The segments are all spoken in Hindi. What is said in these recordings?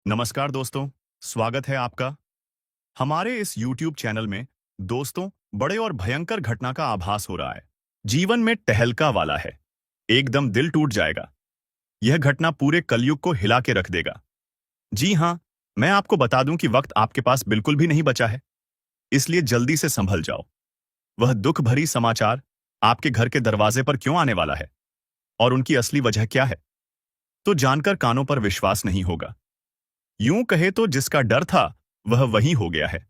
नमस्कार दोस्तों, स्वागत है आपका। हमारे इस YouTube चैनल में दोस्तों बड़े और भयंकर घटना का आभास हो रहा है। जीवन में टहलका वाला है। एकदम दिल टूट जाएगा। यह घटना पूरे कलयुग को हिला के रख देगा। जी हाँ, मैं आपको बता दूं कि वक्त आपके पास बिल्कुल भी नहीं बचा है। इसलिए जल्दी से संभल जाओ। वह दुख भरी समाचार आपके घर के दरवाजे पर क्यों आने वाला है और उनकी असली वजह क्या है, तो जानकर कानों पर विश्वास नहीं होगा। यूं कहे तो जिसका डर था वह वही हो गया है।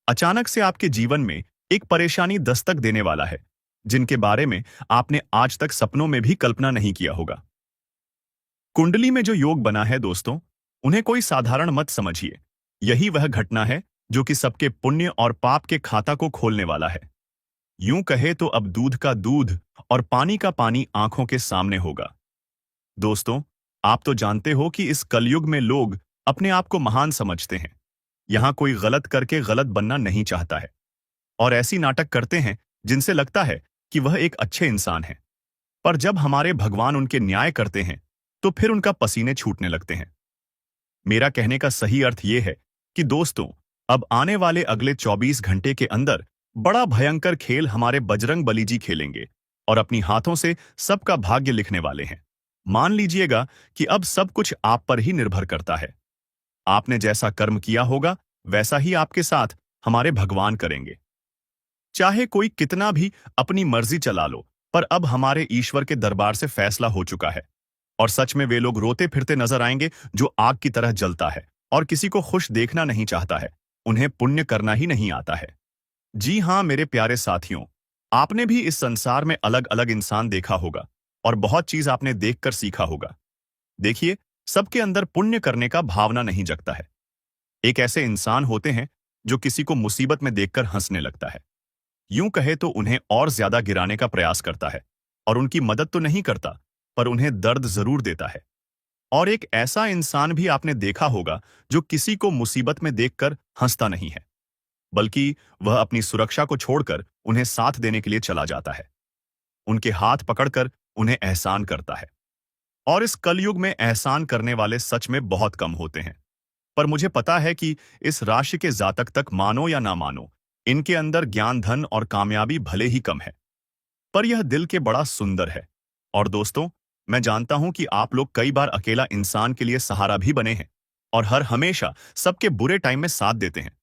अचानक से आपके जीवन में एक परेशानी दस्तक देने वाला है, जिनके बारे में आपने आज तक सपनों में भी कल्पना नहीं किया होगा। कुंडली में जो योग बना है दोस्तों, उन्हें कोई साधारण मत समझिए। यही वह घटना है जो कि सबके पुण्य और पाप के खाता को खोलने वाला है। यूं कहे तो अब दूध का दूध और पानी का पानी आंखों के सामने होगा। दोस्तों, आप तो जानते हो कि इस कलयुग में लोग अपने आप को महान समझते हैं। यहां कोई गलत करके गलत बनना नहीं चाहता है और ऐसी नाटक करते हैं जिनसे लगता है कि वह एक अच्छे इंसान हैं। पर जब हमारे भगवान उनके न्याय करते हैं तो फिर उनका पसीने छूटने लगते हैं। मेरा कहने का सही अर्थ यह है कि दोस्तों, अब आने वाले अगले 24 घंटे के अंदर बड़ा भयंकर खेल हमारे बजरंग बली जी खेलेंगे और अपनी हाथों से सबका भाग्य लिखने वाले हैं। मान लीजिएगा कि अब सब कुछ आप पर ही निर्भर करता है। आपने जैसा कर्म किया होगा वैसा ही आपके साथ हमारे भगवान करेंगे। चाहे कोई कितना भी अपनी मर्जी चला लो, पर अब हमारे ईश्वर के दरबार से फैसला हो चुका है। और सच में वे लोग रोते फिरते नजर आएंगे जो आग की तरह जलता है और किसी को खुश देखना नहीं चाहता है। उन्हें पुण्य करना ही नहीं आता है। जी हाँ मेरे प्यारे साथियों, आपने भी इस संसार में अलग अलग इंसान देखा होगा और बहुत चीज आपने देखकर सीखा होगा। देखिए, सबके अंदर पुण्य करने का भावना नहीं जगता है। एक ऐसे इंसान होते हैं जो किसी को मुसीबत में देखकर हंसने लगता है। यूं कहे तो उन्हें और ज्यादा गिराने का प्रयास करता है और उनकी मदद तो नहीं करता, पर उन्हें दर्द जरूर देता है। और एक ऐसा इंसान भी आपने देखा होगा जो किसी को मुसीबत में देखकर हंसता नहीं है, बल्कि वह अपनी सुरक्षा को छोड़कर उन्हें साथ देने के लिए चला जाता है। उनके हाथ पकड़कर उन्हें एहसान करता है। और इस कलयुग में एहसान करने वाले सच में बहुत कम होते हैं। पर मुझे पता है कि इस राशि के जातक तक मानो या ना मानो, इनके अंदर ज्ञान धन और कामयाबी भले ही कम है, पर यह दिल के बड़ा सुंदर है। और दोस्तों, मैं जानता हूं कि आप लोग कई बार अकेला इंसान के लिए सहारा भी बने हैं और हर हमेशा सबके बुरे टाइम में साथ देते हैं।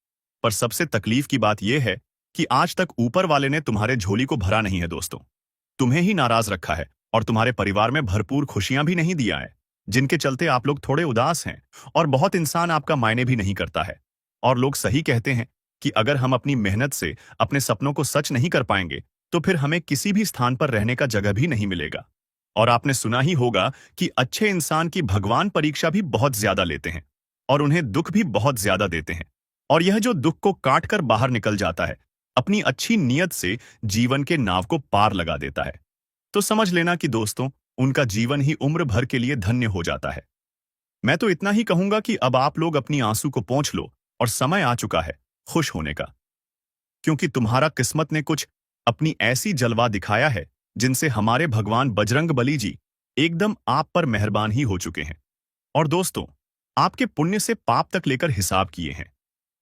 पर सबसे तकलीफ की बात यह है कि आज तक ऊपर वाले ने तुम्हारे झोली को भरा नहीं है दोस्तों। तुम्हें ही नाराज रखा है और तुम्हारे परिवार में भरपूर खुशियां भी नहीं दिया है, जिनके चलते आप लोग थोड़े उदास हैं और बहुत इंसान आपका मायने भी नहीं करता है। और लोग सही कहते हैं कि अगर हम अपनी मेहनत से अपने सपनों को सच नहीं कर पाएंगे तो फिर हमें किसी भी स्थान पर रहने का जगह भी नहीं मिलेगा। और आपने सुना ही होगा कि अच्छे इंसान की भगवान परीक्षा भी बहुत ज्यादा लेते हैं और उन्हें दुख भी बहुत ज्यादा देते हैं। और यह जो दुख को काट कर बाहर निकल जाता है, अपनी अच्छी नीयत से जीवन के नाव को पार लगा देता है। तो समझ लेना कि दोस्तों, उनका जीवन ही उम्र भर के लिए धन्य हो जाता है। मैं तो इतना ही कहूंगा कि अब आप लोग अपनी आंसू को पोंछ लो और समय आ चुका है खुश होने का, क्योंकि तुम्हारा किस्मत ने कुछ अपनी ऐसी जलवा दिखाया है जिनसे हमारे भगवान बजरंग बली जी एकदम आप पर मेहरबान ही हो चुके हैं। और दोस्तों, आपके पुण्य से पाप तक लेकर हिसाब किए हैं।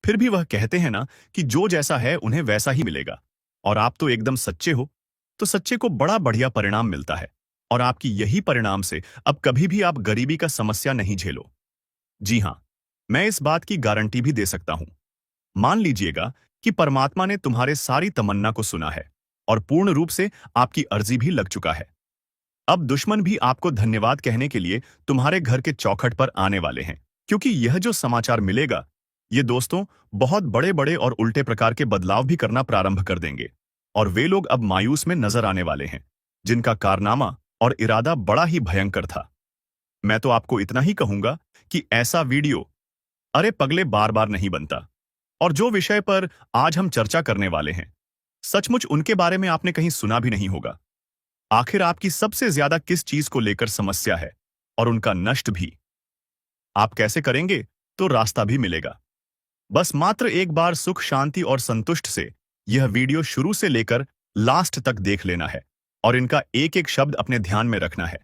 फिर भी वह कहते हैं ना कि जो जैसा है उन्हें वैसा ही मिलेगा। और आप तो एकदम सच्चे हो, तो सच्चे को बड़ा बढ़िया परिणाम मिलता है। और आपकी यही परिणाम से अब कभी भी आप गरीबी का समस्या नहीं झेलो। जी हाँ, मैं इस बात की गारंटी भी दे सकता हूं। मान लीजिएगा कि परमात्मा ने तुम्हारे सारी तमन्ना को सुना है और पूर्ण रूप से आपकी अर्जी भी लग चुका है। अब दुश्मन भी आपको धन्यवाद कहने के लिए तुम्हारे घर के चौखट पर आने वाले हैं, क्योंकि यह जो समाचार मिलेगा, ये दोस्तों बहुत बड़े बड़े और उल्टे प्रकार के बदलाव भी करना प्रारंभ कर देंगे। और वे लोग अब मायूस में नजर आने वाले हैं जिनका कारनामा और इरादा बड़ा ही भयंकर था। मैं तो आपको इतना ही कहूंगा कि ऐसा वीडियो अरे पगले बार बार नहीं बनता। और जो विषय पर आज हम चर्चा करने वाले हैं, सचमुच उनके बारे में आपने कहीं सुना भी नहीं होगा। आखिर आपकी सबसे ज्यादा किस चीज को लेकर समस्या है और उनका नष्ट भी आप कैसे करेंगे, तो रास्ता भी मिलेगा। बस मात्र एक बार सुख शांति और संतुष्ट से यह वीडियो शुरू से लेकर लास्ट तक देख लेना है और इनका एक एक शब्द अपने ध्यान में रखना है।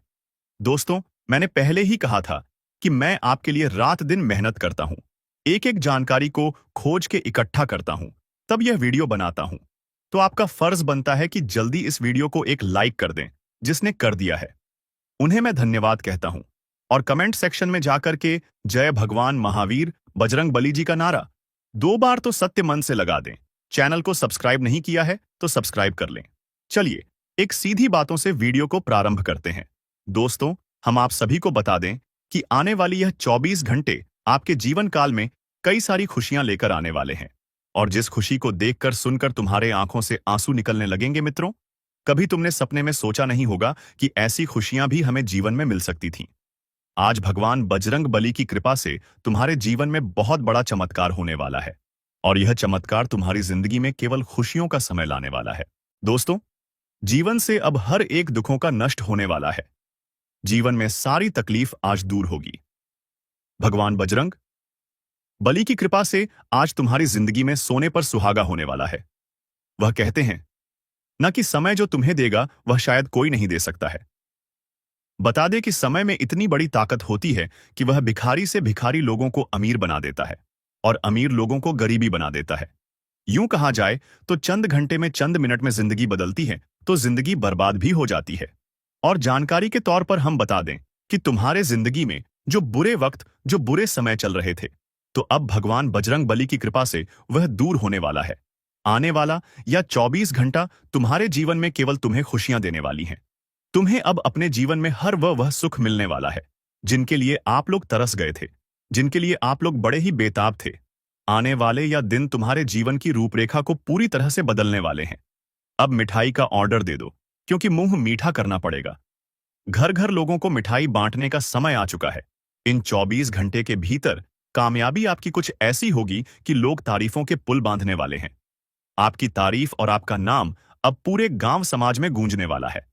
दोस्तों, मैंने पहले ही कहा था कि मैं आपके लिए रात दिन मेहनत करता हूं, एक एक जानकारी को खोज के इकट्ठा करता हूं, तब यह वीडियो बनाता हूं। तो आपका फर्ज बनता है कि जल्दी इस वीडियो को एक लाइक कर दें, जिसने कर दिया है उन्हें मैं धन्यवाद कहता हूं। और कमेंट सेक्शन में जाकर के जय भगवान महावीर बजरंग बली जी का नारा 2 बार तो सत्य मन से लगा दें। चैनल को सब्सक्राइब नहीं किया है तो सब्सक्राइब कर लें। चलिए एक सीधी बातों से वीडियो को प्रारंभ करते हैं। दोस्तों, हम आप सभी को बता दें कि आने वाली यह 24 घंटे आपके जीवन काल में कई सारी खुशियां लेकर आने वाले हैं। और जिस खुशी को देखकर सुनकर तुम्हारे आंखों से आंसू निकलने लगेंगे मित्रों, कभी तुमने सपने में सोचा नहीं होगा कि ऐसी खुशियां भी हमें जीवन में मिल सकती थीं। आज भगवान बजरंग बली की कृपा से तुम्हारे जीवन में बहुत बड़ा चमत्कार होने वाला है। और यह चमत्कार तुम्हारी जिंदगी में केवल खुशियों का समय लाने वाला है। दोस्तों, जीवन से अब हर एक दुखों का नष्ट होने वाला है। जीवन में सारी तकलीफ आज दूर होगी। भगवान बजरंग बली की कृपा से आज तुम्हारी जिंदगी में सोने पर सुहागा होने वाला है। वह कहते हैं न कि समय जो तुम्हें देगा वह शायद कोई नहीं दे सकता है। बता दे कि समय में इतनी बड़ी ताकत होती है कि वह भिखारी से भिखारी लोगों को अमीर बना देता है और अमीर लोगों को गरीबी बना देता है। यूं कहा जाए तो चंद घंटे में चंद मिनट में जिंदगी बदलती है तो जिंदगी बर्बाद भी हो जाती है। और जानकारी के तौर पर हम बता दें कि तुम्हारे जिंदगी में जो बुरे वक्त, जो बुरे समय चल रहे थे, तो अब भगवान बजरंग बली की कृपा से वह दूर होने वाला है। आने वाला या 24 घंटा तुम्हारे जीवन में केवल तुम्हें खुशियां देने वाली हैं। तुम्हें अब अपने जीवन में हर वह सुख मिलने वाला है जिनके लिए आप लोग तरस गए थे, जिनके लिए आप लोग बड़े ही बेताब थे। आने वाले या दिन तुम्हारे जीवन की रूपरेखा को पूरी तरह से बदलने वाले हैं। अब मिठाई का ऑर्डर दे दो, क्योंकि मुंह मीठा करना पड़ेगा। घर घर लोगों को मिठाई बांटने का समय आ चुका है। इन 24 घंटे के भीतर कामयाबी आपकी कुछ ऐसी होगी कि लोग तारीफों के पुल बांधने वाले हैं। आपकी तारीफ और आपका नाम अब पूरे गांव समाज में गूंजने वाला है।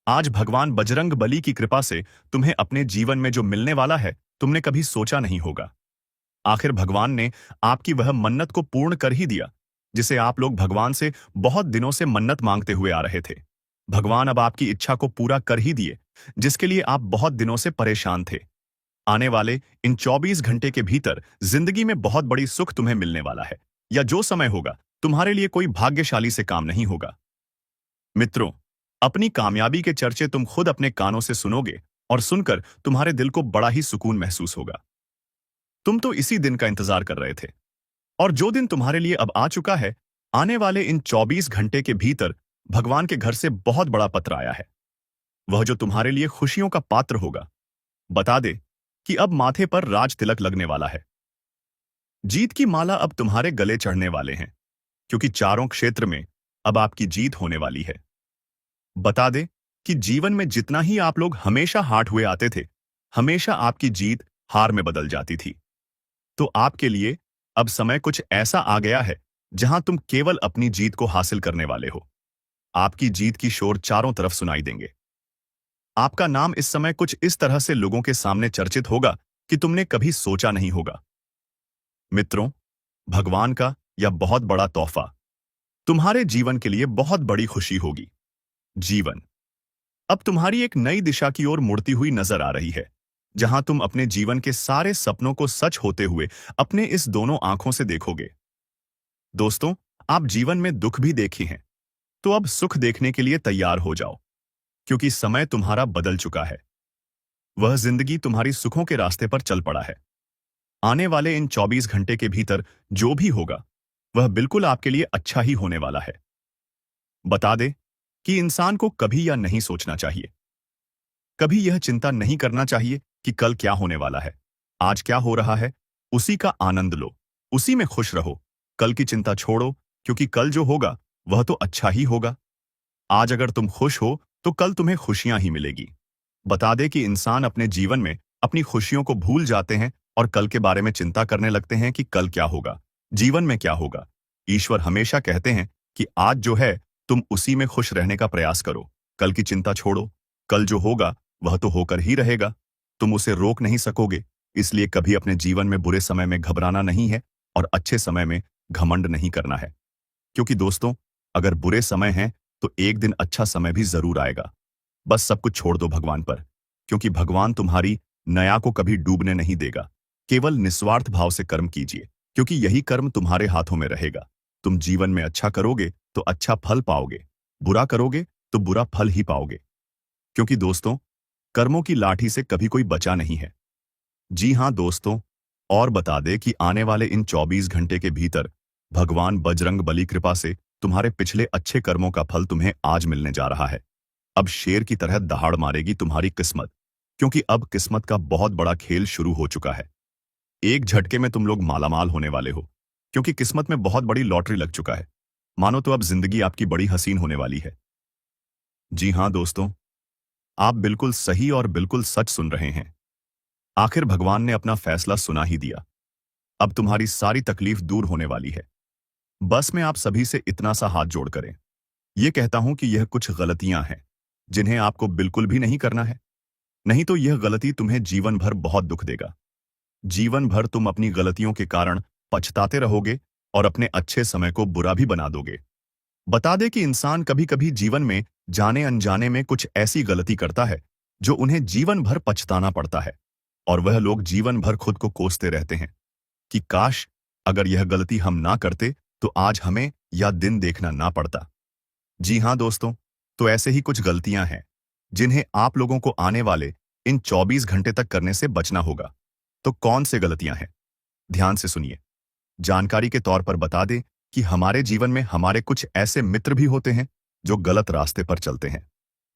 आज भगवान बजरंग बली की कृपा से तुम्हें अपने जीवन में जो मिलने वाला है, तुमने कभी सोचा नहीं होगा। आखिर भगवान ने आपकी वह मन्नत को पूर्ण कर ही दिया, जिसे आप लोग भगवान से बहुत दिनों से मन्नत मांगते हुए आ रहे थे। भगवान अब आपकी इच्छा को पूरा कर ही दिए, जिसके लिए आप बहुत दिनों से परेशान थे। आने वाले इन 24 घंटे के भीतर जिंदगी में बहुत बड़ी सुख तुम्हें मिलने वाला है। या जो समय होगा तुम्हारे लिए कोई भाग्यशाली से काम नहीं होगा। मित्रों, अपनी कामयाबी के चर्चे तुम खुद अपने कानों से सुनोगे और सुनकर तुम्हारे दिल को बड़ा ही सुकून महसूस होगा। तुम तो इसी दिन का इंतजार कर रहे थे, और जो दिन तुम्हारे लिए अब आ चुका है। आने वाले इन 24 घंटे के भीतर भगवान के घर से बहुत बड़ा पत्र आया है, वह जो तुम्हारे लिए खुशियों का पात्र होगा। बता दे कि अब माथे पर राज तिलक लगने वाला है। जीत की माला अब तुम्हारे गले चढ़ने वाले हैं, क्योंकि चारों क्षेत्र में अब आपकी जीत होने वाली है। बता दे कि जीवन में जितना ही आप लोग हमेशा हार हुए आते थे, हमेशा आपकी जीत हार में बदल जाती थी। तो आपके लिए अब समय कुछ ऐसा आ गया है जहां तुम केवल अपनी जीत को हासिल करने वाले हो। आपकी जीत की शोर चारों तरफ सुनाई देंगे। आपका नाम इस समय कुछ इस तरह से लोगों के सामने चर्चित होगा कि तुमने कभी सोचा नहीं होगा। मित्रों, भगवान का यह बहुत बड़ा तोहफा तुम्हारे जीवन के लिए बहुत बड़ी खुशी होगी। जीवन अब तुम्हारी एक नई दिशा की ओर मुड़ती हुई नजर आ रही है, जहां तुम अपने जीवन के सारे सपनों को सच होते हुए अपने इस दोनों आंखों से देखोगे। दोस्तों, आप जीवन में दुख भी देखे हैं, तो अब सुख देखने के लिए तैयार हो जाओ, क्योंकि समय तुम्हारा बदल चुका है। वह जिंदगी तुम्हारी सुखों के रास्ते पर चल पड़ा है। आने वाले इन 24 घंटे के भीतर जो भी होगा वह बिल्कुल आपके लिए अच्छा ही होने वाला है। बता दे कि इंसान को कभी यह नहीं सोचना चाहिए, कभी यह चिंता नहीं करना चाहिए कि कल क्या होने वाला है। आज क्या हो रहा है उसी का आनंद लो, उसी में खुश रहो। कल की चिंता छोड़ो, क्योंकि कल जो होगा वह तो अच्छा ही होगा। आज अगर तुम खुश हो तो कल तुम्हें खुशियां ही मिलेगी। बता दे कि इंसान अपने जीवन में अपनी खुशियों को भूल जाते हैं और कल के बारे में चिंता करने लगते हैं कि कल क्या होगा, जीवन में क्या होगा। ईश्वर हमेशा कहते हैं कि आज जो है तुम उसी में खुश रहने का प्रयास करो। कल की चिंता छोड़ो, कल जो होगा वह तो होकर ही रहेगा, तुम उसे रोक नहीं सकोगे। इसलिए कभी अपने जीवन में बुरे समय में घबराना नहीं है और अच्छे समय में घमंड नहीं करना है। क्योंकि दोस्तों, अगर बुरे समय हैं तो एक दिन अच्छा समय भी जरूर आएगा। बस सब कुछ छोड़ दो भगवान पर, क्योंकि भगवान तुम्हारी नया को कभी डूबने नहीं देगा। केवल निस्वार्थ भाव से कर्म कीजिए, क्योंकि यही कर्म तुम्हारे हाथों में रहेगा। तुम जीवन में अच्छा करोगे तो अच्छा फल पाओगे, बुरा करोगे तो बुरा फल ही पाओगे। क्योंकि दोस्तों, कर्मों की लाठी से कभी कोई बचा नहीं है। जी हाँ दोस्तों, और बता दे कि आने वाले इन 24 घंटे के भीतर भगवान बजरंग बली कृपा से तुम्हारे पिछले अच्छे कर्मों का फल तुम्हें आज मिलने जा रहा है। अब शेर की तरह दहाड़ मारेगी तुम्हारी किस्मत, क्योंकि अब किस्मत का बहुत बड़ा खेल शुरू हो चुका है। एक झटके में तुम लोग मालामाल होने वाले हो, क्योंकि किस्मत में बहुत बड़ी लॉटरी लग चुका है। मानो तो अब जिंदगी आपकी बड़ी हसीन होने वाली है। जी हाँ दोस्तों, आप बिल्कुल सही और बिल्कुल सच सुन रहे हैं। आखिर भगवान ने अपना फैसला सुना ही दिया। अब तुम्हारी सारी तकलीफ दूर होने वाली है। बस मैं आप सभी से इतना सा हाथ जोड़ करें, ये कहता हूं कि यह कुछ गलतियां हैं जिन्हें आपको बिल्कुल भी नहीं करना है। नहीं तो यह गलती तुम्हें जीवन भर बहुत दुख देगा। जीवन भर तुम अपनी गलतियों के कारण पछताते रहोगे और अपने अच्छे समय को बुरा भी बना दोगे। बता दे कि इंसान कभी कभी जीवन में जाने अनजाने में कुछ ऐसी गलती करता है जो उन्हें जीवन भर पछताना पड़ता है, और वह लोग जीवन भर खुद को कोसते रहते हैं कि काश अगर यह गलती हम ना करते तो आज हमें यह दिन देखना ना पड़ता। जी हाँ दोस्तों, तो ऐसे ही कुछ गलतियां हैं जिन्हें आप लोगों को आने वाले इन 24 घंटे तक करने से बचना होगा। तो कौन से गलतियां हैं? ध्यान से सुनिए। जानकारी के तौर पर बता दें कि हमारे जीवन में हमारे कुछ ऐसे मित्र भी होते हैं जो गलत रास्ते पर चलते हैं,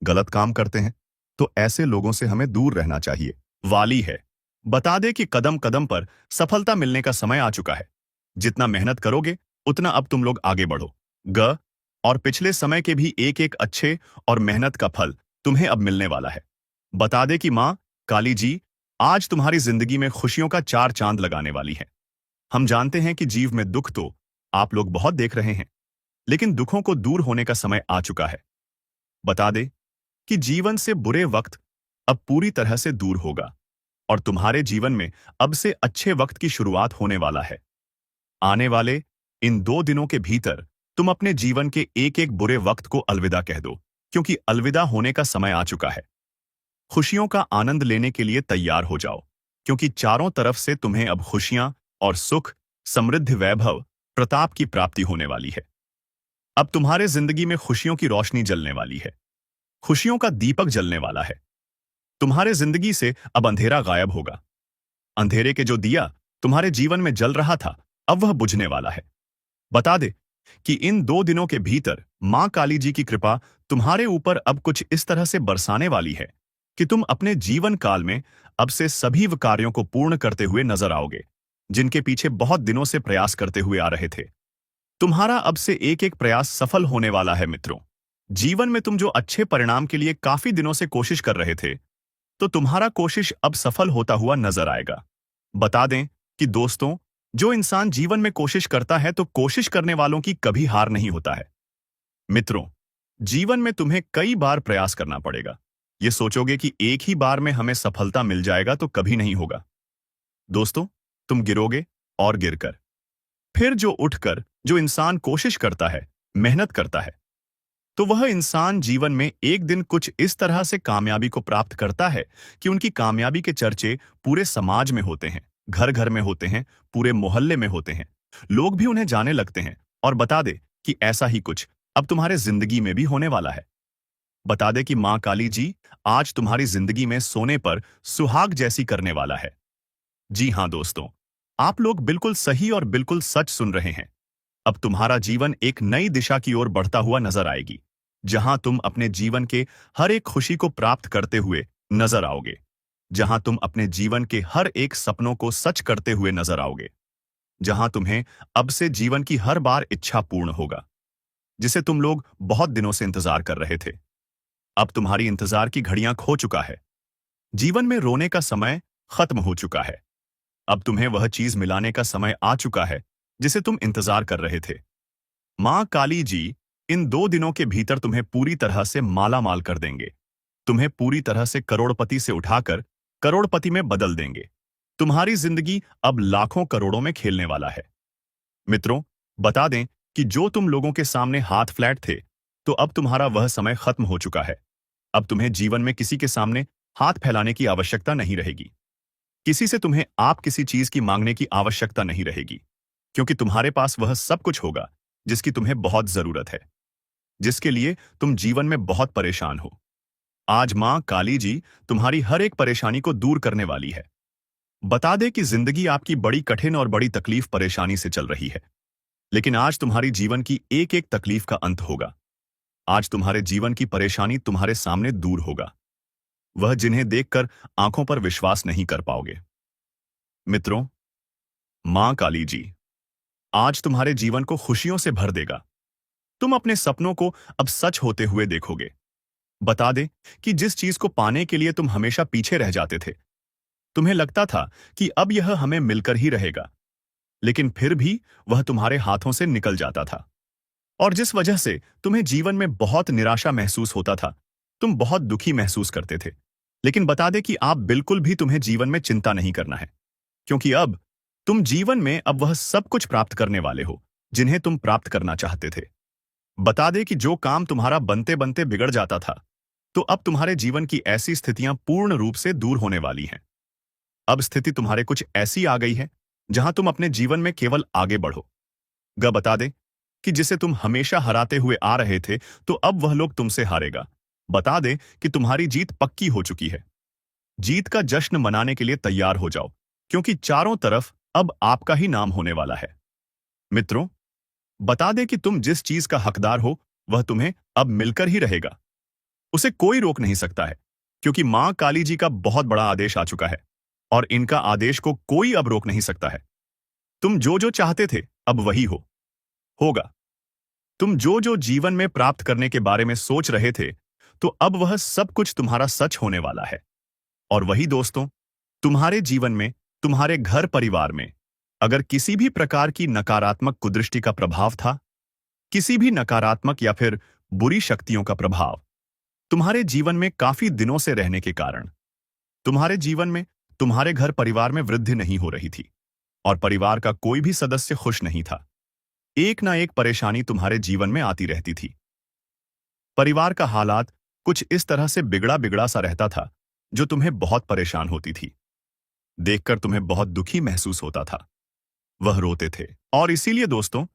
गलत काम करते हैं, तो ऐसे लोगों से हमें दूर रहना चाहिए। वाली है, बता दे कि कदम कदम पर सफलता मिलने का समय आ चुका है। जितना मेहनत करोगे उतना अब तुम लोग आगे बढ़ो ग और पिछले समय के भी एक एक अच्छे और मेहनत का फल तुम्हें अब मिलने वाला है। बता दे कि माँ काली जी आज तुम्हारी जिंदगी में खुशियों का 4 चांद लगाने वाली है। हम जानते हैं कि जीव में दुख तो आप लोग बहुत देख रहे हैं, लेकिन दुखों को दूर होने का समय आ चुका है। बता दे कि जीवन से बुरे वक्त अब पूरी तरह से दूर होगा और तुम्हारे जीवन में अब से अच्छे वक्त की शुरुआत होने वाला है। आने वाले इन 2 दिनों के भीतर तुम अपने जीवन के एक एक बुरे वक्त को अलविदा कह दो, क्योंकि अलविदा होने का समय आ चुका है। खुशियों का आनंद लेने के लिए तैयार हो जाओ, क्योंकि चारों तरफ से तुम्हें अब खुशियां और सुख, समृद्धि, वैभव, प्रताप की प्राप्ति होने वाली है। अब तुम्हारे जिंदगी में खुशियों की रोशनी जलने वाली है, खुशियों का दीपक जलने वाला है। तुम्हारे जिंदगी से अब अंधेरा गायब होगा। अंधेरे के जो दिया तुम्हारे जीवन में जल रहा था, अब वह बुझने वाला है। बता दे कि इन 2 दिनों के भीतर मां काली जी की कृपा तुम्हारे ऊपर अब कुछ इस तरह से बरसाने वाली है कि तुम अपने जीवन काल में अब से सभी व कार्यों को पूर्ण करते हुए नजर आओगे, जिनके पीछे बहुत दिनों से प्रयास करते हुए आ रहे थे। तुम्हारा अब से एक एक प्रयास सफल होने वाला है मित्रों। जीवन में तुम जो अच्छे परिणाम के लिए काफी दिनों से कोशिश कर रहे थे, तो तुम्हारा कोशिश अब सफल होता हुआ नजर आएगा। बता दें कि दोस्तों, जो इंसान जीवन में कोशिश करता है तो कोशिश करने वालों की कभी हार नहीं होता है। मित्रों, जीवन में तुम्हें कई बार प्रयास करना पड़ेगा। ये सोचोगे कि एक ही बार में हमें सफलता मिल जाएगा तो कभी नहीं होगा। दोस्तों, तुम गिरोगे और गिरकर फिर जो उठकर जो इंसान कोशिश करता है, मेहनत करता है, तो वह इंसान जीवन में एक दिन कुछ इस तरह से कामयाबी को प्राप्त करता है कि उनकी कामयाबी के चर्चे पूरे समाज में होते हैं, घर घर में होते हैं, पूरे मोहल्ले में होते हैं। लोग भी उन्हें जाने लगते हैं। और बता दे कि ऐसा ही कुछ अब तुम्हारे जिंदगी में भी होने वाला है। बता दे कि मां काली जी आज तुम्हारी जिंदगी में सोने पर सुहाग जैसी करने वाला है। जी हां दोस्तों, आप लोग बिल्कुल सही और बिल्कुल सच सुन रहे हैं। अब तुम्हारा जीवन एक नई दिशा की ओर बढ़ता हुआ नजर आएगी, जहां तुम अपने जीवन के हर एक खुशी को प्राप्त करते हुए नजर आओगे, जहां तुम अपने जीवन के हर एक सपनों को सच करते हुए नजर आओगे, जहां तुम्हें अब से जीवन की हर बार इच्छा पूर्ण होगा, जिसे तुम लोग बहुत दिनों से इंतजार कर रहे थे। अब तुम्हारी इंतजार की घड़ियां खो चुका है। जीवन में रोने का समय खत्म हो चुका है। अब तुम्हें वह चीज मिलाने का समय आ चुका है जिसे तुम इंतजार कर रहे थे। मां काली जी इन 2 दिनों के भीतर तुम्हें पूरी तरह से माला माल कर देंगे। तुम्हें पूरी तरह से करोड़पति से उठाकर करोड़पति में बदल देंगे। तुम्हारी जिंदगी अब लाखों करोड़ों में खेलने वाला है। मित्रों, बता दें कि जो तुम लोगों के सामने हाथ फ्लैट थे, तो अब तुम्हारा वह समय खत्म हो चुका है। अब तुम्हें जीवन में किसी के सामने हाथ फैलाने की आवश्यकता नहीं रहेगी। किसी से तुम्हें आप किसी चीज की मांगने की आवश्यकता नहीं रहेगी, क्योंकि तुम्हारे पास वह सब कुछ होगा जिसकी तुम्हें बहुत जरूरत है, जिसके लिए तुम जीवन में बहुत परेशान हो। आज मां काली जी तुम्हारी हर एक परेशानी को दूर करने वाली है। बता दे कि जिंदगी आपकी बड़ी कठिन और बड़ी तकलीफ परेशानी से चल रही है, लेकिन आज तुम्हारी जीवन की एक एक तकलीफ का अंत होगा। आज तुम्हारे जीवन की परेशानी तुम्हारे सामने दूर होगा, वह जिन्हें देखकर आंखों पर विश्वास नहीं कर पाओगे। मित्रों, मां काली जी आज तुम्हारे जीवन को खुशियों से भर देगा। तुम अपने सपनों को अब सच होते हुए देखोगे। बता दे कि जिस चीज को पाने के लिए तुम हमेशा पीछे रह जाते थे, तुम्हें लगता था कि अब यह हमें मिलकर ही रहेगा, लेकिन फिर भी वह तुम्हारे हाथों से निकल जाता था। और जिस वजह से तुम्हें जीवन में बहुत निराशा महसूस होता था, तुम बहुत दुखी महसूस करते थे। लेकिन बता दे कि आप बिल्कुल भी तुम्हें जीवन में चिंता नहीं करना है, क्योंकि अब तुम जीवन में अब वह सब कुछ प्राप्त करने वाले हो जिन्हें तुम प्राप्त करना चाहते थे। बता दे कि जो काम तुम्हारा बनते बनते बिगड़ जाता था, तो अब तुम्हारे जीवन की ऐसी स्थितियां पूर्ण रूप से दूर होने वाली हैं। अब स्थिति तुम्हारे कुछ ऐसी आ गई है जहां तुम अपने जीवन में केवल आगे बढ़ो। बता दे कि जिसे तुम हमेशा हराते हुए आ रहे थे, तो अब वह लोग तुमसे हारेगा। बता दे कि तुम्हारी जीत पक्की हो चुकी है। जीत का जश्न मनाने के लिए तैयार हो जाओ, क्योंकि चारों तरफ अब आपका ही नाम होने वाला है। मित्रों, बता दे कि तुम जिस चीज का हकदार हो, वह तुम्हें अब मिलकर ही रहेगा। उसे कोई रोक नहीं सकता है, क्योंकि मां काली जी का बहुत बड़ा आदेश आ चुका है, और इनका आदेश को कोई अब रोक नहीं सकता है। तुम जो जो चाहते थे अब वही होगा। तुम जो जो जीवन में प्राप्त करने के बारे में सोच रहे थे, तो अब वह सब कुछ तुम्हारा सच होने वाला है। और वही दोस्तों, तुम्हारे जीवन में, तुम्हारे घर परिवार में अगर किसी भी प्रकार की नकारात्मक कुदृष्टि का प्रभाव था, किसी भी नकारात्मक या फिर बुरी शक्तियों का प्रभाव तुम्हारे जीवन में काफी दिनों से रहने के कारण तुम्हारे जीवन में, तुम्हारे घर परिवार में वृद्धि नहीं हो रही थी, और परिवार का कोई भी सदस्य खुश नहीं था। एक ना एक परेशानी तुम्हारे जीवन में आती रहती थी। परिवार का हालात कुछ इस तरह से बिगड़ा बिगड़ा सा रहता था, जो तुम्हें बहुत परेशान होती थी। देखकर तुम्हें बहुत दुखी महसूस होता था। वह रोते थे। और इसीलिए दोस्तों,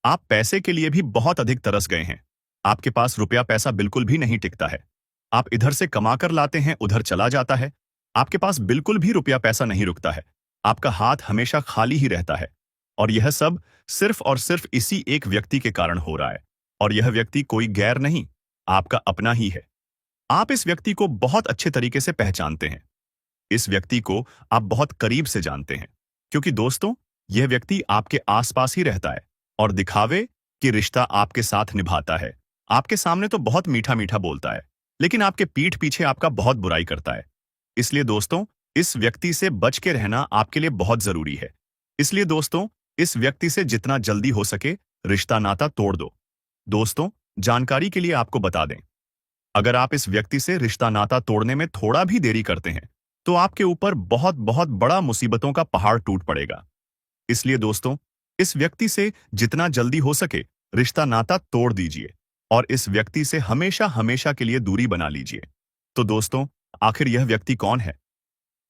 आप पैसे के लिए भी बहुत अधिक तरस गए हैं। आपके पास रुपया पैसा बिल्कुल भी नहीं टिकता है। आप इधर से कमाकर लाते हैं, उधर चला जाता है। आपके पास बिल्कुल भी रुपया पैसा नहीं रुकता है। आपका हाथ हमेशा खाली ही रहता है। और यह सब सिर्फ और सिर्फ इसी एक व्यक्ति के कारण हो रहा है। और यह व्यक्ति कोई गैर नहीं, आपका अपना ही है। आप इस व्यक्ति को बहुत अच्छे तरीके से पहचानते हैं। इस व्यक्ति को आप बहुत करीब से जानते हैं, क्योंकि दोस्तों, यह व्यक्ति आपके आसपास ही रहता है और दिखावे कि रिश्ता आपके साथ निभाता है। आपके सामने तो बहुत मीठा मीठा बोलता है, लेकिन आपके पीठ पीछे आपका बहुत बुराई करता है। इसलिए दोस्तों, इस व्यक्ति से बच के रहना आपके लिए बहुत जरूरी है। इसलिए दोस्तों, इस व्यक्ति से जितना जल्दी हो सके रिश्ता नाता तोड़ दो। दोस्तों, जानकारी के लिए आपको बता दें, अगर आप इस व्यक्ति से रिश्ता नाता तोड़ने में थोड़ा भी देरी करते हैं, तो आपके ऊपर बहुत बहुत बड़ा मुसीबतों का पहाड़ टूट पड़ेगा। इसलिए दोस्तों, इस व्यक्ति से जितना जल्दी हो सके रिश्ता नाता तोड़ दीजिए और इस व्यक्ति से हमेशा हमेशा के लिए दूरी बना लीजिए। तो दोस्तों, आखिर यह व्यक्ति कौन है?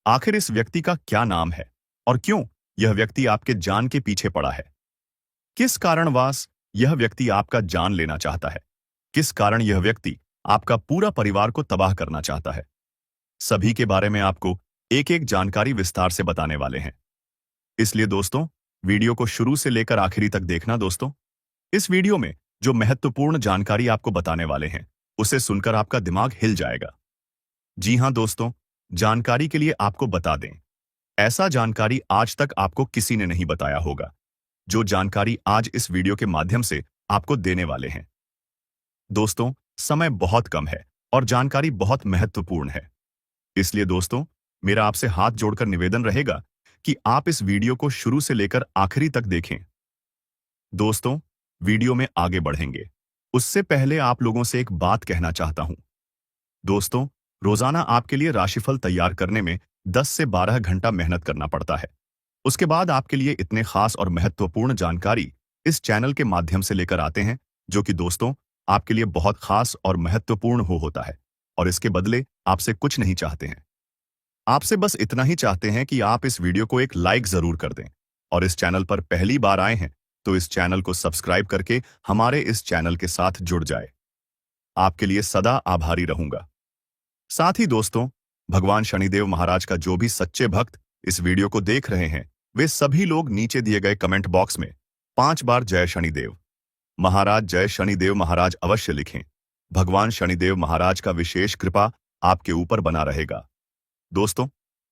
आखिर इस व्यक्ति का क्या नाम है और क्यों यह व्यक्ति आपके जान के पीछे पड़ा है? किस कारणवश यह व्यक्ति आपका जान लेना चाहता है? किस कारण यह व्यक्ति आपका पूरा परिवार को तबाह करना चाहता है? सभी के बारे में आपको एक एक जानकारी विस्तार से बताने वाले हैं। इसलिए दोस्तों, वीडियो को शुरू से लेकर आखिरी तक देखना। दोस्तों, इस वीडियो में जो महत्वपूर्ण जानकारी आपको बताने वाले हैं, उसे सुनकर आपका दिमाग हिल जाएगा। जी हां दोस्तों, जानकारी के लिए आपको बता दें, ऐसा जानकारी आज तक आपको किसी ने नहीं बताया होगा, जो जानकारी आज इस वीडियो के माध्यम से आपको देने वाले हैं। दोस्तों, समय बहुत कम है और जानकारी बहुत महत्वपूर्ण है। इसलिए दोस्तों, मेरा आपसे हाथ जोड़कर निवेदन रहेगा कि आप इस वीडियो को शुरू से लेकर आखिरी तक देखें। दोस्तों, वीडियो में आगे बढ़ेंगे उससे पहले आप लोगों से एक बात कहना चाहता हूं। दोस्तों, रोजाना आपके लिए राशिफल तैयार करने में 10 से 12 घंटा मेहनत करना पड़ता है। उसके बाद आपके लिए इतने खास और महत्वपूर्ण जानकारी इस चैनल के माध्यम से लेकर आते हैं, जो कि दोस्तों आपके लिए बहुत खास और महत्वपूर्ण होता है, और इसके बदले आपसे कुछ नहीं चाहते हैं। आपसे बस इतना ही चाहते हैं कि आप इस वीडियो को एक लाइक जरूर कर दें और इस चैनल पर पहली बार आए हैं तो इस चैनल को सब्सक्राइब करके हमारे इस चैनल के साथ जुड़ जाए। आपके लिए सदा आभारी रहूंगा। साथ ही दोस्तों, भगवान शनिदेव महाराज का जो भी सच्चे भक्त इस वीडियो को देख रहे हैं, वे सभी लोग नीचे दिए गए कमेंट बॉक्स में 5 बार जय शनिदेव महाराज, जय शनिदेव महाराज अवश्य लिखें। भगवान शनिदेव महाराज का विशेष कृपा आपके ऊपर बना रहेगा। दोस्तों,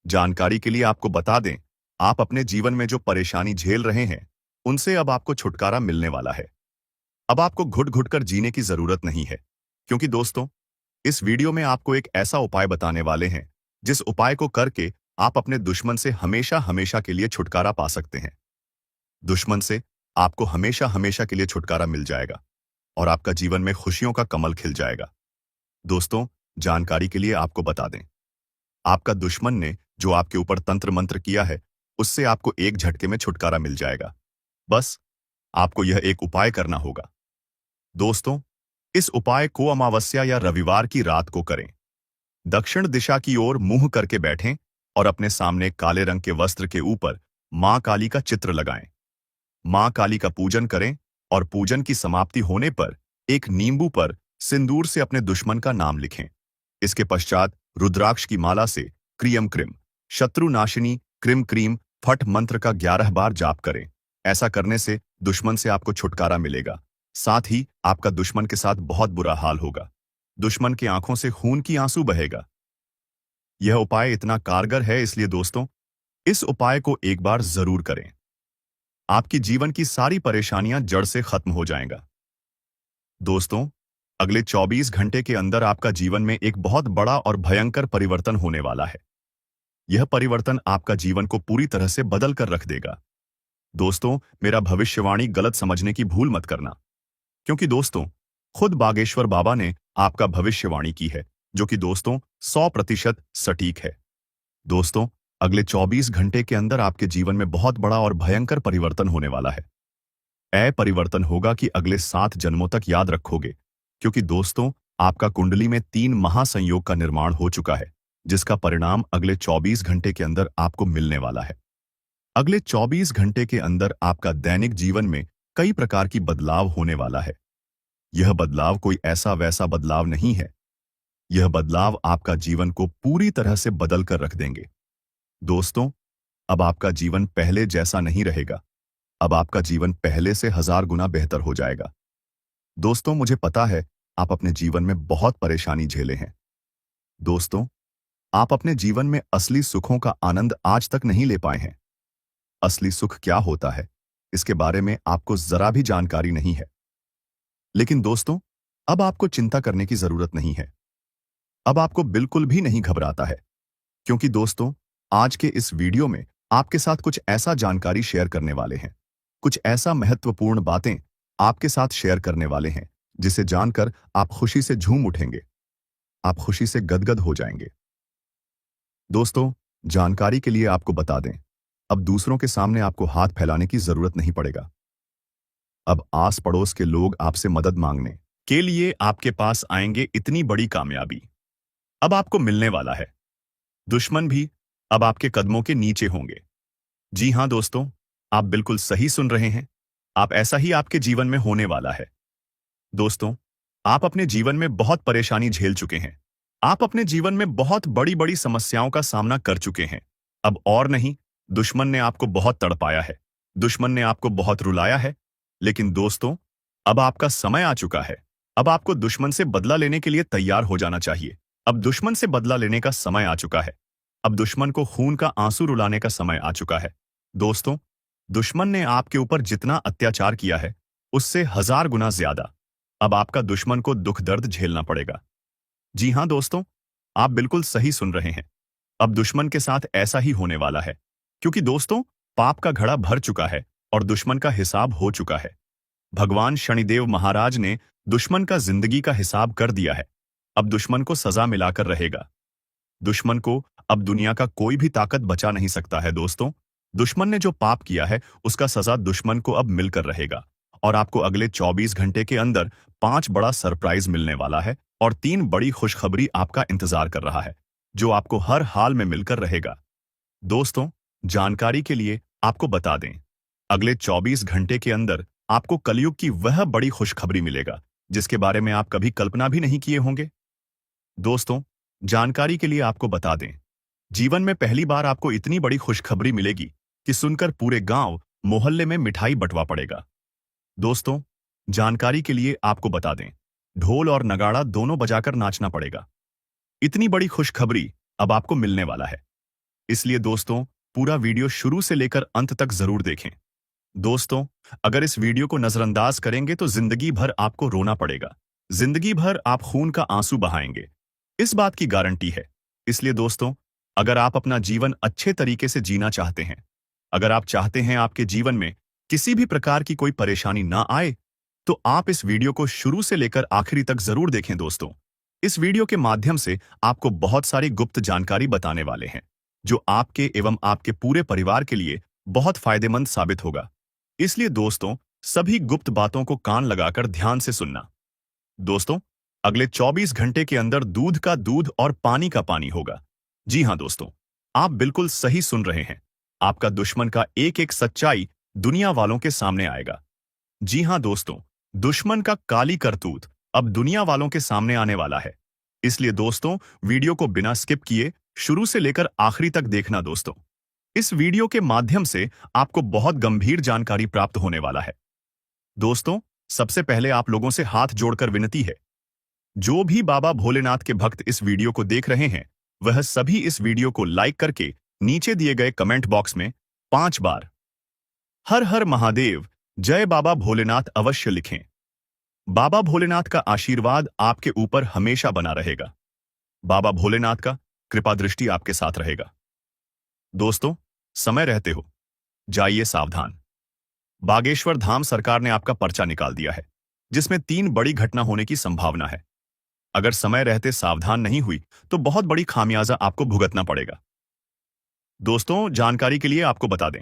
जानकारी के लिए आपको बता दें, आप अपने जीवन में जो परेशानी झेल रहे हैं, उनसे अब आपको छुटकारा मिलने वाला है। अब आपको घुट घुट कर जीने की जरूरत नहीं है, क्योंकि दोस्तों, इस वीडियो में आपको एक ऐसा उपाय बताने वाले हैं जिस उपाय को करके आप अपने दुश्मन से हमेशा हमेशा के लिए छुटकारा पा सकते हैं। दुश्मन से आपको हमेशा हमेशा के लिए छुटकारा मिल जाएगा और आपका जीवन में खुशियों का कमल खिल जाएगा। दोस्तों, जानकारी के लिए आपको बता दें, आपका दुश्मन ने जो आपके ऊपर तंत्र मंत्र किया है, उससे आपको एक झटके में छुटकारा मिल जाएगा। बस आपको यह एक उपाय करना होगा। दोस्तों, इस उपाय को अमावस्या या रविवार की रात को करें। दक्षिण दिशा की ओर मुंह करके बैठें और अपने सामने काले रंग के वस्त्र के ऊपर मां काली का चित्र लगाएं। मां काली का पूजन करें और पूजन की समाप्ति होने पर एक नींबू पर सिंदूर से अपने दुश्मन का नाम लिखें। इसके पश्चात रुद्राक्ष की माला से क्रियम क्रिम शत्रुनाशिनी क्रिम क्रीम फट मंत्र का 11 बार जाप करें। ऐसा करने से दुश्मन से आपको छुटकारा मिलेगा। साथ ही आपका दुश्मन के साथ बहुत बुरा हाल होगा। दुश्मन की आंखों से खून की आंसू बहेगा। यह उपाय इतना कारगर है, इसलिए दोस्तों, इस उपाय को एक बार जरूर करें। आपकी जीवन की सारी परेशानियां जड़ से खत्म हो जाएगा। दोस्तों, अगले 24 घंटे के अंदर आपका जीवन में एक बहुत बड़ा और भयंकर परिवर्तन होने वाला है। यह परिवर्तन आपका जीवन को पूरी तरह से बदल कर रख देगा। दोस्तों, मेरा भविष्यवाणी गलत समझने की भूल मत करना, क्योंकि दोस्तों, खुद बागेश्वर बाबा ने आपका भविष्यवाणी की है, जो कि दोस्तों 100% सटीक है। दोस्तों, अगले 24 घंटे के अंदर आपके जीवन में बहुत बड़ा और भयंकर परिवर्तन होने वाला है। यह परिवर्तन होगा कि अगले 7 जन्मों तक याद रखोगे, क्योंकि दोस्तों, आपका कुंडली में 3 महासंयोग का निर्माण हो चुका है, जिसका परिणाम अगले 24 घंटे के अंदर आपको मिलने वाला है। अगले 24 घंटे के अंदर आपका दैनिक जीवन में कई प्रकार की बदलाव होने वाला है। यह बदलाव कोई ऐसा वैसा बदलाव नहीं है। यह बदलाव आपका जीवन को पूरी तरह से बदल कर रख देंगे। दोस्तों, अब आपका जीवन पहले जैसा नहीं रहेगा। अब आपका जीवन पहले से 1000 गुना बेहतर हो जाएगा। दोस्तों, मुझे पता है आप अपने जीवन में बहुत परेशानी झेले हैं। दोस्तों, आप अपने जीवन में असली सुखों का आनंद आज तक नहीं ले पाए हैं। असली सुख क्या होता है, इसके बारे में आपको जरा भी जानकारी नहीं है। लेकिन दोस्तों, अब आपको चिंता करने की जरूरत नहीं है। अब आपको बिल्कुल भी नहीं घबराता है, क्योंकि दोस्तों, आज के इस वीडियो में आपके साथ कुछ ऐसा जानकारी शेयर करने वाले हैं, कुछ ऐसा महत्वपूर्ण बातें आपके साथ शेयर करने वाले हैं, जिसे जानकर आप खुशी से झूम उठेंगे। आप खुशी से गदगद हो जाएंगे। दोस्तों, जानकारी के लिए आपको बता दें, अब दूसरों के सामने आपको हाथ फैलाने की जरूरत नहीं पड़ेगा। अब आस पड़ोस के लोग आपसे मदद मांगने के लिए आपके पास आएंगे। इतनी बड़ी कामयाबी अब आपको मिलने वाला है। दुश्मन भी अब आपके कदमों के नीचे होंगे। जी हां दोस्तों, आप बिल्कुल सही सुन रहे हैं। आप ऐसा ही आपके जीवन में होने वाला है। दोस्तों, आप अपने जीवन में बहुत परेशानी झेल चुके हैं। आप अपने जीवन में बहुत बड़ी बड़ी समस्याओं का सामना कर चुके हैं। अब और नहीं, दुश्मन ने आपको बहुत तड़पाया है, दुश्मन ने आपको बहुत रुलाया है। लेकिन दोस्तों, अब आपका समय आ चुका है। अब आपको दुश्मन से बदला लेने के लिए तैयार हो जाना चाहिए। अब दुश्मन से बदला लेने का समय आ चुका है। अब दुश्मन को खून का आंसू रुलाने का समय आ चुका है। दोस्तों, दुश्मन ने आपके ऊपर जितना अत्याचार किया है, उससे 1000 गुना ज्यादा अब आपका दुश्मन को दुख दर्द झेलना पड़ेगा। जी हां दोस्तों, आप बिल्कुल सही सुन रहे हैं। अब दुश्मन के साथ ऐसा ही होने वाला है, क्योंकि दोस्तों, पाप का घड़ा भर चुका है और दुश्मन का हिसाब हो चुका है। भगवान शनिदेव महाराज ने दुश्मन का जिंदगी का हिसाब कर दिया है। अब दुश्मन को सजा मिलाकर रहेगा। दुश्मन को अब दुनिया का कोई भी ताकत बचा नहीं सकता है। दोस्तों, दुश्मन ने जो पाप किया है, उसका सजा दुश्मन को अब मिलकर रहेगा और आपको अगले 24 घंटे के अंदर 5 बड़ा सरप्राइज मिलने वाला है और 3 बड़ी खुशखबरी आपका इंतजार कर रहा है। जो आपको हर हाल में मिलकर रहेगा। दोस्तों, जानकारी के लिए आपको बता दें, अगले 24 घंटे के अंदर आपको कलयुग की वह बड़ी खुशखबरी मिलेगा जिसके बारे में आप कभी कल्पना भी नहीं किए होंगे। दोस्तों, जानकारी के लिए आपको बता दें, जीवन में पहली बार आपको इतनी बड़ी खुशखबरी मिलेगी कि सुनकर पूरे गांव मोहल्ले में मिठाई बंटवा पड़ेगा। दोस्तों, जानकारी के लिए आपको बता दें, ढोल और नगाड़ा दोनों बजाकर नाचना पड़ेगा। इतनी बड़ी खुशखबरी अब आपको मिलने वाला है। इसलिए दोस्तों, पूरा वीडियो शुरू से लेकर अंत तक जरूर देखें। दोस्तों, अगर इस वीडियो को नजरअंदाज करेंगे तो जिंदगी भर आपको रोना पड़ेगा। जिंदगी भर आप खून का आंसू बहाएंगे, इस बात की गारंटी है। इसलिए दोस्तों, अगर आप अपना जीवन अच्छे तरीके से जीना चाहते हैं, अगर आप चाहते हैं आपके जीवन में किसी भी प्रकार की कोई परेशानी ना आए, तो आप इस वीडियो को शुरू से लेकर आखिरी तक जरूर देखें। दोस्तों, इस वीडियो के माध्यम से आपको बहुत सारी गुप्त जानकारी बताने वाले हैं जो आपके एवं आपके पूरे परिवार के लिए बहुत फायदेमंद साबित होगा। इसलिए दोस्तों, सभी गुप्त बातों को कान लगाकर ध्यान से सुनना। दोस्तों, अगले 24 घंटे के अंदर दूध का दूध और पानी का पानी होगा। जी हां दोस्तों, आप बिल्कुल सही सुन रहे हैं। आपका दुश्मन का एक एक सच्चाई दुनिया वालों के सामने आएगा। जी हां दोस्तों, दुश्मन का काली करतूत अब दुनिया वालों के सामने आने वाला है। इसलिए दोस्तों, वीडियो को बिना स्किप किए शुरू से लेकर आखिरी तक देखना। दोस्तों, इस वीडियो के माध्यम से आपको बहुत गंभीर जानकारी प्राप्त होने वाला है। दोस्तों, सबसे पहले आप लोगों से हाथ जोड़कर विनती है, जो भी बाबा भोलेनाथ के भक्त इस वीडियो को देख रहे हैं, वह सभी इस वीडियो को लाइक करके नीचे दिए गए कमेंट बॉक्स में 5 बार हर हर महादेव जय बाबा भोलेनाथ अवश्य लिखें। बाबा भोलेनाथ का आशीर्वाद आपके ऊपर हमेशा बना रहेगा। बाबा भोलेनाथ का कृपा दृष्टि आपके साथ रहेगा। दोस्तों, समय रहते हो जाइए सावधान। बागेश्वर धाम सरकार ने आपका पर्चा निकाल दिया है, जिसमें 3 बड़ी घटना होने की संभावना है। अगर समय रहते सावधान नहीं हुई तो बहुत बड़ी खामियाजा आपको भुगतना पड़ेगा। दोस्तों, जानकारी के लिए आपको बता दें,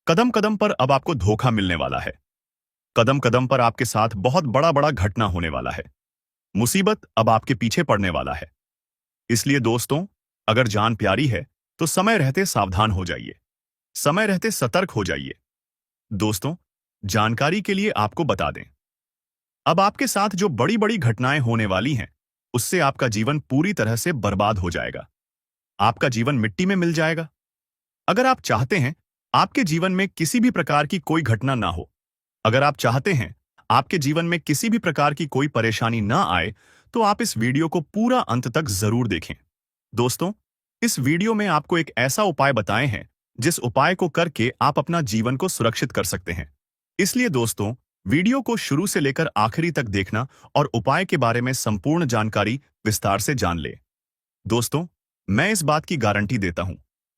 कदम कदम पर अब आपको धोखा मिलने वाला है। कदम कदम पर आपके साथ बहुत बड़ा बड़ा घटना होने वाला है। मुसीबत अब आपके पीछे पड़ने वाला है। इसलिए दोस्तों, अगर जान प्यारी है तो समय रहते सावधान हो जाइए, समय रहते सतर्क हो जाइए। दोस्तों, जानकारी के लिए आपको बता दें, अब आपके साथ जो बड़ी बड़ी घटनाएं होने वाली हैं, उससे आपका जीवन पूरी तरह से बर्बाद हो जाएगा। आपका जीवन मिट्टी में मिल जाएगा। अगर आप चाहते हैं आपके जीवन में किसी भी प्रकार की कोई घटना ना हो, अगर आप चाहते हैं आपके जीवन में किसी भी प्रकार की कोई परेशानी ना आए, तो आप इस वीडियो को पूरा अंत तक जरूर देखें। दोस्तों, इस वीडियो में आपको एक ऐसा उपाय बताए हैं जिस उपाय को करके आप अपना जीवन को सुरक्षित कर सकते हैं। इसलिए दोस्तों, वीडियो को शुरू से लेकर आखिरी तक देखना और उपाय के बारे में संपूर्ण जानकारी विस्तार से जान ले। दोस्तों, मैं इस बात की गारंटी देता हूं,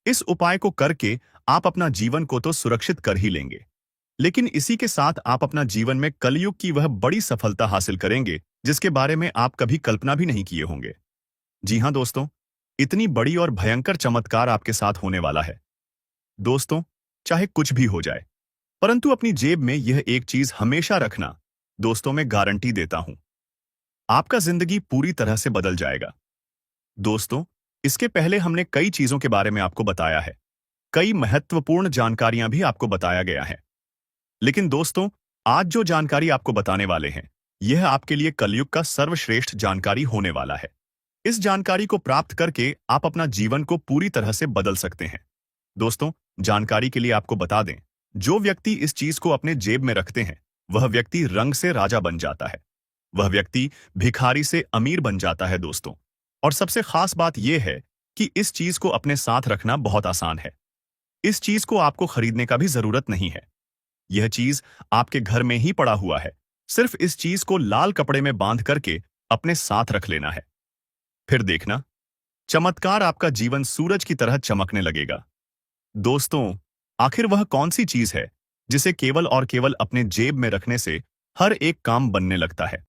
इस उपाय को करके आप अपना जीवन को तो सुरक्षित कर ही लेंगे, लेकिन इसी के साथ आप अपना जीवन में कलयुग की वह बड़ी सफलता हासिल करेंगे जिसके बारे में आप कभी कल्पना भी नहीं किए होंगे। जी हां दोस्तों, इतनी बड़ी और भयंकर चमत्कार आपके साथ होने वाला है। दोस्तों, चाहे कुछ भी हो जाए, परंतु अपनी जेब में यह एक चीज हमेशा रखना। दोस्तों, मैं गारंटी देता हूं, आपका जिंदगी पूरी तरह से बदल जाएगा। दोस्तों, इसके पहले हमने कई चीजों के बारे में आपको बताया है, कई महत्वपूर्ण जानकारियां भी आपको बताया गया है। लेकिन दोस्तों, आज जो जानकारी आपको बताने वाले हैं, यह आपके लिए कलयुग का सर्वश्रेष्ठ जानकारी होने वाला है। इस जानकारी को प्राप्त करके आप अपना जीवन को पूरी तरह से बदल सकते हैं। दोस्तों, जानकारी के लिए आपको बता दें, जो व्यक्ति इस चीज को अपने जेब में रखते हैं, वह व्यक्ति रंग से राजा बन जाता है। वह व्यक्ति भिखारी से अमीर बन जाता है। दोस्तों, और सबसे खास बात यह है कि इस चीज को अपने साथ रखना बहुत आसान है। इस चीज को आपको खरीदने का भी जरूरत नहीं है। यह चीज आपके घर में ही पड़ा हुआ है। सिर्फ इस चीज को लाल कपड़े में बांध करके अपने साथ रख लेना है। फिर देखना, चमत्कार आपका जीवन सूरज की तरह चमकने लगेगा। दोस्तों, आखिर वह कौन सी चीज है जिसे केवल और केवल अपने जेब में रखने से हर एक काम बनने लगता है?